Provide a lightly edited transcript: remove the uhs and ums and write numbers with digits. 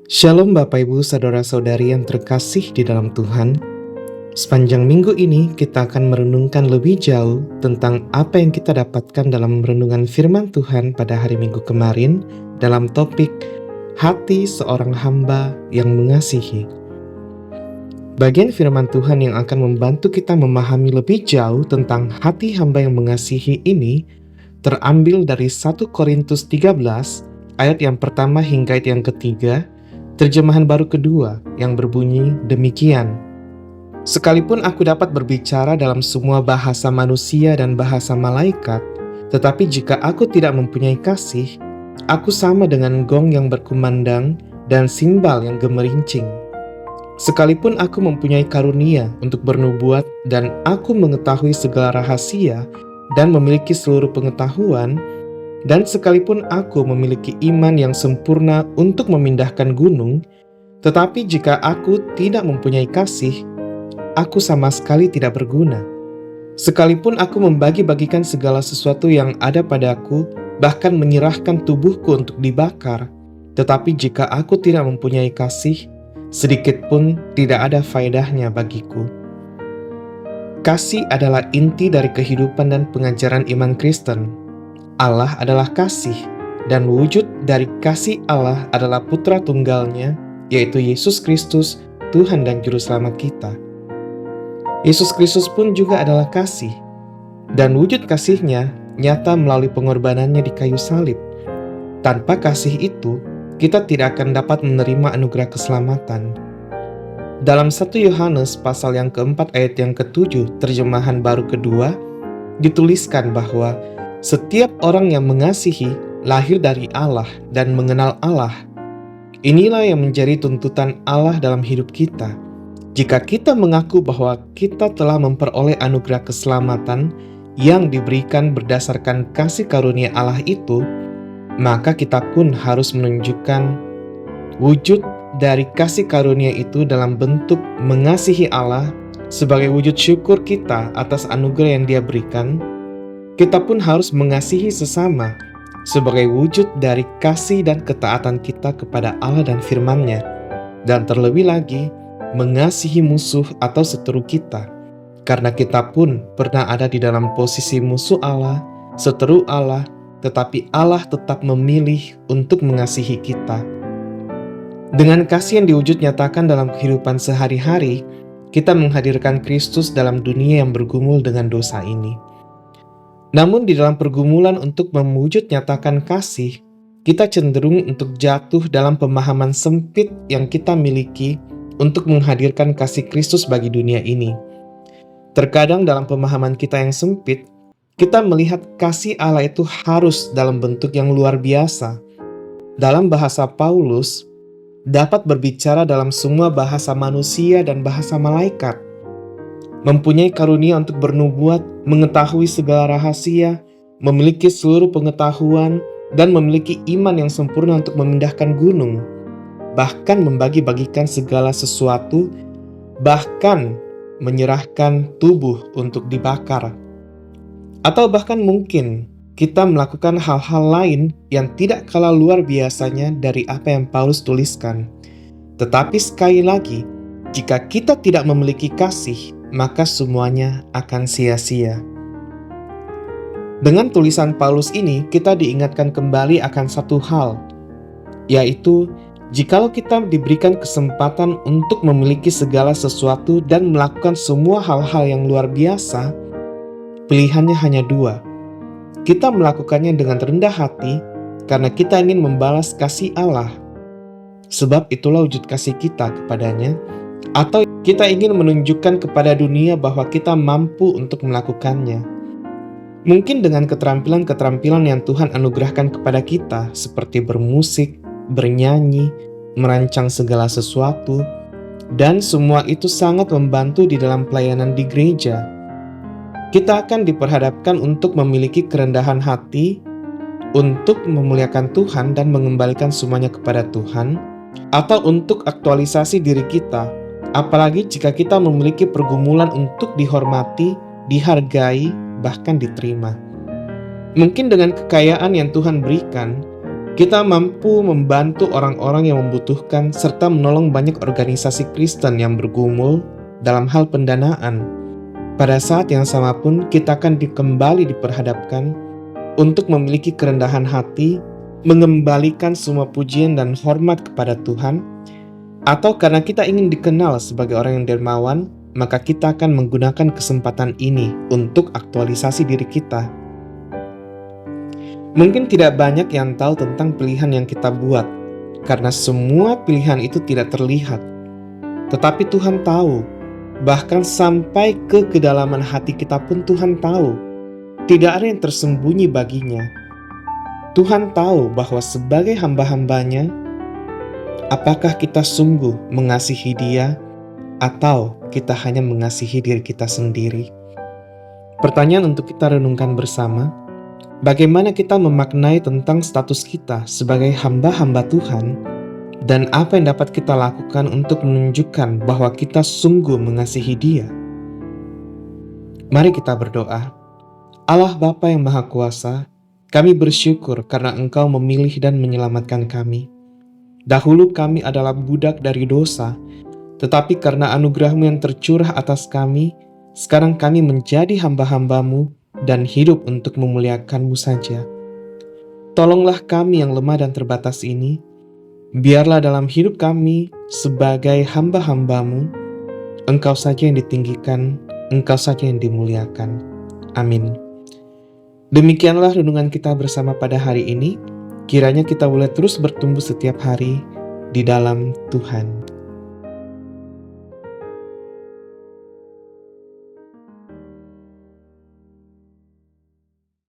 Shalom Bapak Ibu Saudara-saudari yang terkasih di dalam Tuhan. Sepanjang minggu ini kita akan merenungkan lebih jauh tentang apa yang kita dapatkan dalam renungan firman Tuhan pada hari Minggu kemarin dalam topik hati seorang hamba yang mengasihi. Bagian firman Tuhan yang akan membantu kita memahami lebih jauh tentang hati hamba yang mengasihi ini terambil dari 1 Korintus 13 ayat yang pertama hingga ayat yang ketiga, terjemahan baru kedua yang berbunyi demikian. Sekalipun aku dapat berbicara dalam semua bahasa manusia dan bahasa malaikat, tetapi jika aku tidak mempunyai kasih, aku sama dengan gong yang berkumandang dan simbal yang gemerincing. Sekalipun aku mempunyai karunia untuk bernubuat dan aku mengetahui segala rahasia dan memiliki seluruh pengetahuan, dan sekalipun aku memiliki iman yang sempurna untuk memindahkan gunung, tetapi jika aku tidak mempunyai kasih, aku sama sekali tidak berguna. Sekalipun aku membagi-bagikan segala sesuatu yang ada padaku, bahkan menyerahkan tubuhku untuk dibakar, tetapi jika aku tidak mempunyai kasih, sedikit pun tidak ada faedahnya bagiku. Kasih adalah inti dari kehidupan dan pengajaran iman Kristen. Allah adalah kasih, dan wujud dari kasih Allah adalah Putra Tunggalnya, yaitu Yesus Kristus, Tuhan dan Juru Selamat kita. Yesus Kristus pun juga adalah kasih, dan wujud kasih-Nya nyata melalui pengorbanannya di kayu salib. Tanpa kasih itu, kita tidak akan dapat menerima anugerah keselamatan. Dalam 1 Yohanes pasal yang keempat ayat yang ketujuh, terjemahan baru kedua, dituliskan bahwa setiap orang yang mengasihi lahir dari Allah dan mengenal Allah. Inilah yang menjadi tuntutan Allah dalam hidup kita. Jika kita mengaku bahwa kita telah memperoleh anugerah keselamatan yang diberikan berdasarkan kasih karunia Allah itu, maka kita pun harus menunjukkan wujud dari kasih karunia itu dalam bentuk mengasihi Allah sebagai wujud syukur kita atas anugerah yang Dia berikan. Kita pun harus mengasihi sesama sebagai wujud dari kasih dan ketaatan kita kepada Allah dan firman-Nya. Dan terlebih lagi, mengasihi musuh atau seteru kita. Karena kita pun pernah ada di dalam posisi musuh Allah, seteru Allah, tetapi Allah tetap memilih untuk mengasihi kita. Dengan kasih yang diwujud nyatakan dalam kehidupan sehari-hari, kita menghadirkan Kristus dalam dunia yang bergumul dengan dosa ini. Namun di dalam pergumulan untuk mewujud nyatakan kasih, kita cenderung untuk jatuh dalam pemahaman sempit yang kita miliki untuk menghadirkan kasih Kristus bagi dunia ini. Terkadang dalam pemahaman kita yang sempit, kita melihat kasih Allah itu harus dalam bentuk yang luar biasa. Dalam bahasa Paulus, dapat berbicara dalam semua bahasa manusia dan bahasa malaikat. Mempunyai karunia untuk bernubuat, mengetahui segala rahasia, memiliki seluruh pengetahuan, dan memiliki iman yang sempurna untuk memindahkan gunung, bahkan membagi-bagikan segala sesuatu, bahkan menyerahkan tubuh untuk dibakar. Atau bahkan mungkin kita melakukan hal-hal lain yang tidak kalah luar biasanya dari apa yang Paulus tuliskan. Tetapi sekali lagi, jika kita tidak memiliki kasih, maka semuanya akan sia-sia. Dengan tulisan Paulus ini, kita diingatkan kembali akan satu hal, yaitu jikalau kita diberikan kesempatan untuk memiliki segala sesuatu dan melakukan semua hal-hal yang luar biasa, pilihannya hanya dua. Kita melakukannya dengan rendah hati karena kita ingin membalas kasih Allah, sebab itulah wujud kasih kita kepadanya, atau kita ingin menunjukkan kepada dunia bahwa kita mampu untuk melakukannya. Mungkin dengan keterampilan-keterampilan yang Tuhan anugerahkan kepada kita, seperti bermusik, bernyanyi, merancang segala sesuatu, dan semua itu sangat membantu di dalam pelayanan di gereja. Kita akan diperhadapkan untuk memiliki kerendahan hati, untuk memuliakan Tuhan dan mengembalikan semuanya kepada Tuhan, atau untuk aktualisasi diri kita, apalagi jika kita memiliki pergumulan untuk dihormati, dihargai, bahkan diterima. Mungkin dengan kekayaan yang Tuhan berikan, Kita mampu membantu orang-orang yang membutuhkan serta menolong banyak organisasi Kristen yang bergumul dalam hal pendanaan. Pada saat yang sama pun kita akan kembali diperhadapkan untuk memiliki kerendahan hati, mengembalikan semua pujian dan hormat kepada Tuhan, atau karena kita ingin dikenal sebagai orang yang dermawan, maka kita akan menggunakan kesempatan ini untuk aktualisasi diri kita. Mungkin tidak banyak yang tahu tentang pilihan yang kita buat, karena semua pilihan itu tidak terlihat. Tetapi Tuhan tahu, bahkan sampai ke kedalaman hati kita pun Tuhan tahu. Tidak ada yang tersembunyi baginya. Tuhan tahu bahwa sebagai hamba-hambanya, apakah kita sungguh mengasihi Dia, atau kita hanya mengasihi diri kita sendiri? Pertanyaan untuk kita renungkan bersama, bagaimana kita memaknai tentang status kita sebagai hamba-hamba Tuhan, dan apa yang dapat kita lakukan untuk menunjukkan bahwa kita sungguh mengasihi Dia? Mari kita berdoa. Allah Bapa yang Maha Kuasa, kami bersyukur karena Engkau memilih dan menyelamatkan kami. Dahulu kami adalah budak dari dosa, tetapi karena anugerah-Mu yang tercurah atas kami, sekarang kami menjadi hamba-hamba-Mu dan hidup untuk memuliakan-Mu saja. Tolonglah kami yang lemah dan terbatas ini, biarlah dalam hidup kami sebagai hamba-hamba-Mu, Engkau saja yang ditinggikan, Engkau saja yang dimuliakan. Amin. Demikianlah renungan kita bersama pada hari ini. Kiranya kita boleh terus bertumbuh setiap hari di dalam Tuhan.